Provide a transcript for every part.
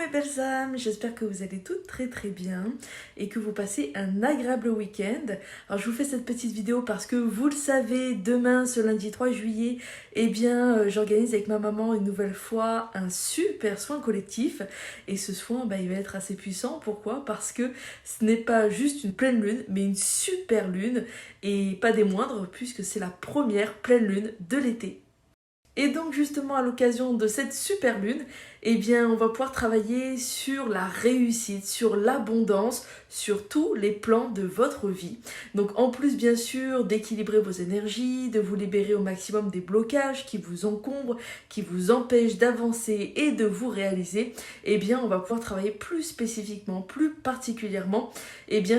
mes belles âmes, j'espère que vous allez toutes très bien et que vous passez un agréable week-end. Alors je vous fais cette petite vidéo parce que vous le savez, demain ce lundi 3 juillet, j'organise avec ma maman une nouvelle fois un super soin collectif et ce soin il va être assez puissant. Pourquoi? Parce que ce n'est pas juste une pleine lune mais une super lune et pas des moindres puisque c'est la première pleine lune de l'été. Et donc justement à l'occasion de cette super lune, on va pouvoir travailler sur la réussite, sur l'abondance, sur tous les plans de votre vie. Donc en plus bien sûr d'équilibrer vos énergies, de vous libérer au maximum des blocages qui vous encombrent, qui vous empêchent d'avancer et de vous réaliser, on va pouvoir travailler plus spécifiquement, plus particulièrement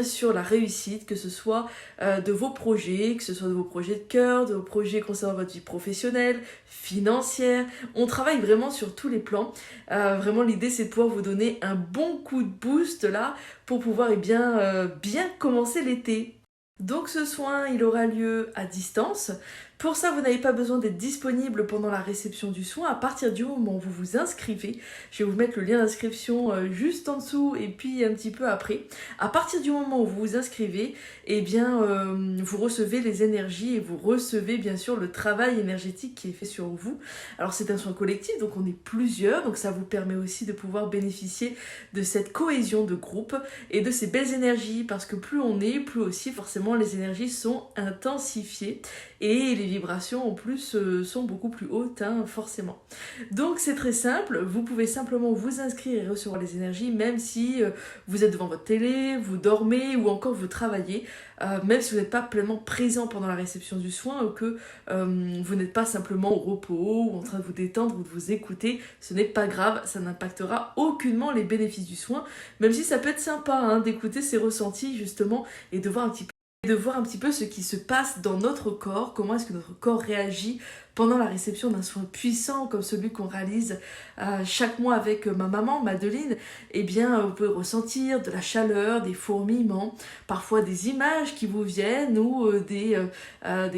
sur la réussite, que ce soit de vos projets, que ce soit de vos projets de cœur, de vos projets concernant votre vie professionnelle, financière. On travaille vraiment sur tous les plans. Vraiment l'idée c'est de pouvoir vous donner un bon coup de boost là pour pouvoir bien commencer l'été. Donc ce soin il aura lieu à distance. Pour ça, vous n'avez pas besoin d'être disponible pendant la réception du soin. À partir du moment où vous vous inscrivez, je vais vous mettre le lien d'inscription juste en dessous et puis un petit peu après. À partir du moment où vous vous inscrivez, vous recevez les énergies et vous recevez bien sûr le travail énergétique qui est fait sur vous. Alors c'est un soin collectif, donc on est plusieurs, donc ça vous permet aussi de pouvoir bénéficier de cette cohésion de groupe et de ces belles énergies, parce que plus on est, plus aussi forcément les énergies sont intensifiées et les vibrations en plus sont beaucoup plus hautes forcément. Donc c'est très simple, vous pouvez simplement vous inscrire et recevoir les énergies même si vous êtes devant votre télé, vous dormez ou encore vous travaillez, même si vous n'êtes pas pleinement présent pendant la réception du soin ou que vous n'êtes pas simplement au repos ou en train de vous détendre ou de vous écouter, ce n'est pas grave, ça n'impactera aucunement les bénéfices du soin, même si ça peut être sympa d'écouter ces ressentis justement et de voir un petit peu ce qui se passe dans notre corps, comment est-ce que notre corps réagit pendant la réception d'un soin puissant comme celui qu'on réalise chaque mois avec ma maman, Madeline. Vous pouvez ressentir de la chaleur, des fourmillements, parfois des images qui vous viennent ou des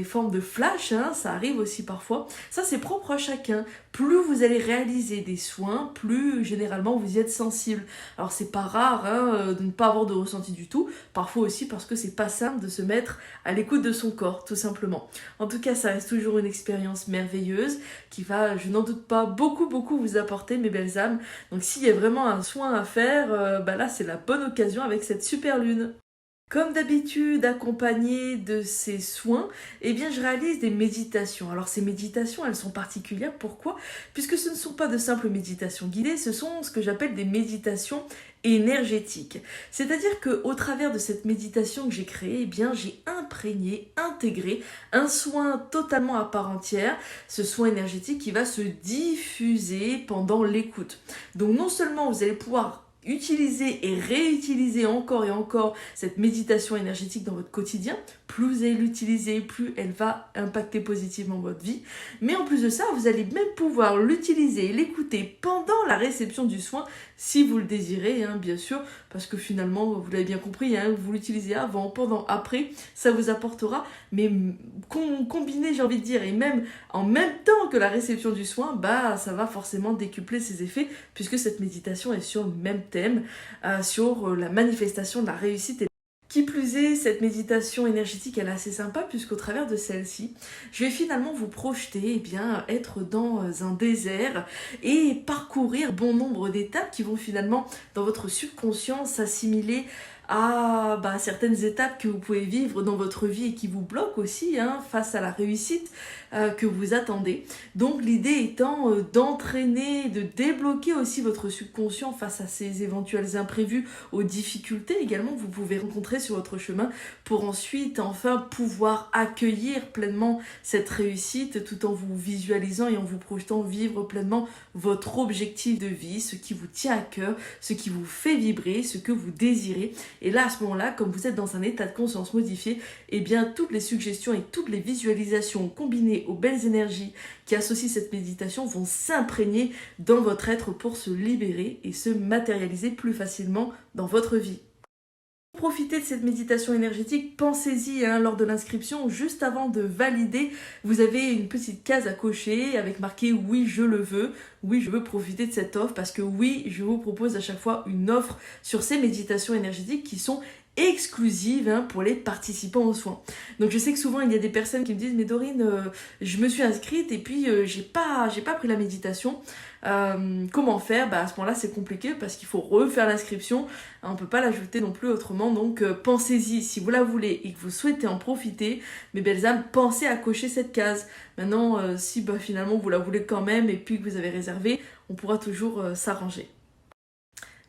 formes de flash, ça arrive aussi parfois. Ça, c'est propre à chacun. Plus vous allez réaliser des soins, plus généralement vous y êtes sensible. Alors, c'est pas rare de ne pas avoir de ressenti du tout, parfois aussi parce que c'est pas simple de se mettre à l'écoute de son corps, tout simplement. En tout cas, ça reste toujours une expérience merveilleuse qui va, je n'en doute pas, beaucoup vous apporter, mes belles âmes. Donc s'il y a vraiment un soin à faire, là c'est la bonne occasion avec cette super lune. Comme d'habitude, accompagné de ces soins, je réalise des méditations. Alors ces méditations, elles sont particulières. Pourquoi? Puisque ce ne sont pas de simples méditations guidées, ce sont ce que j'appelle des méditations énergétiques. C'est-à-dire qu'au travers de cette méditation que j'ai créée, j'ai intégré un soin totalement à part entière, ce soin énergétique qui va se diffuser pendant l'écoute. Donc non seulement vous allez pouvoir utiliser et réutiliser encore et encore cette méditation énergétique dans votre quotidien, plus vous allez l'utiliser, plus elle va impacter positivement votre vie. Mais en plus de ça, vous allez même pouvoir l'utiliser et l'écouter pendant la réception du soin, si vous le désirez, bien sûr, parce que finalement, vous l'avez bien compris, vous l'utilisez avant, pendant, après, ça vous apportera, mais combiné, j'ai envie de dire, et même en même temps que la réception du soin, ça va forcément décupler ses effets, puisque cette méditation est sur le même thème, sur la manifestation de la réussite. Qui plus est, cette méditation énergétique, elle est assez sympa puisqu'au travers de celle-ci, je vais finalement vous projeter, être dans un désert et parcourir bon nombre d'étapes qui vont finalement, dans votre subconscient, s'assimiler à certaines étapes que vous pouvez vivre dans votre vie et qui vous bloquent aussi face à la réussite que vous attendez. Donc l'idée étant d'entraîner, de débloquer aussi votre subconscient face à ces éventuels imprévus, aux difficultés également que vous pouvez rencontrer sur votre chemin pour ensuite enfin pouvoir accueillir pleinement cette réussite tout en vous visualisant et en vous projetant vivre pleinement votre objectif de vie, ce qui vous tient à cœur, ce qui vous fait vibrer, ce que vous désirez. Et là, à ce moment-là, comme vous êtes dans un état de conscience modifié, toutes les suggestions et toutes les visualisations combinées aux belles énergies qui associent cette méditation vont s'imprégner dans votre être pour se libérer et se matérialiser plus facilement dans votre vie. Profitez de cette méditation énergétique, pensez-y lors de l'inscription, juste avant de valider, vous avez une petite case à cocher avec marqué oui je le veux, oui je veux profiter de cette offre parce que oui je vous propose à chaque fois une offre sur ces méditations énergétiques qui sont exclusive pour les participants aux soins. Donc je sais que souvent il y a des personnes qui me disent mais Dorine je me suis inscrite et puis j'ai pas pris la méditation. Comment faire? À ce moment-là c'est compliqué parce qu'il faut refaire l'inscription, on peut pas l'ajouter non plus autrement, donc pensez-y si vous la voulez et que vous souhaitez en profiter, mes belles âmes, pensez à cocher cette case. Maintenant si finalement vous la voulez quand même et puis que vous avez réservé, on pourra toujours s'arranger.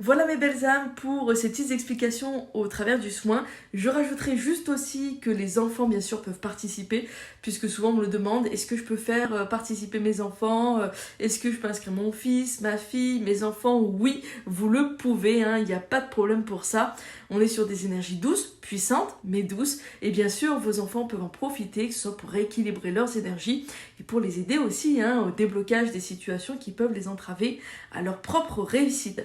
Voilà mes belles âmes pour ces petites explications au travers du soin. Je rajouterai juste aussi que les enfants bien sûr peuvent participer puisque souvent on me le demande, est-ce que je peux faire participer mes enfants, est-ce que je peux inscrire mon fils, ma fille, mes enfants? Oui, vous le pouvez, il n'y a pas de problème pour ça. On est sur des énergies douces, puissantes, mais douces et bien sûr vos enfants peuvent en profiter, que ce soit pour rééquilibrer leurs énergies et pour les aider aussi au déblocage des situations qui peuvent les entraver à leur propre réussite.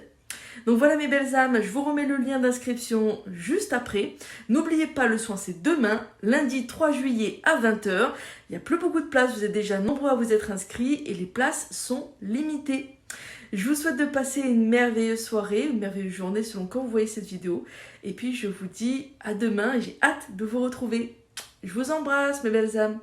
Donc voilà mes belles âmes, je vous remets le lien d'inscription juste après. N'oubliez pas, le soin c'est demain, lundi 3 juillet à 20h. Il n'y a plus beaucoup de places, vous êtes déjà nombreux à vous être inscrits et les places sont limitées. Je vous souhaite de passer une merveilleuse soirée, une merveilleuse journée selon quand vous voyez cette vidéo. Et puis je vous dis à demain et j'ai hâte de vous retrouver. Je vous embrasse mes belles âmes.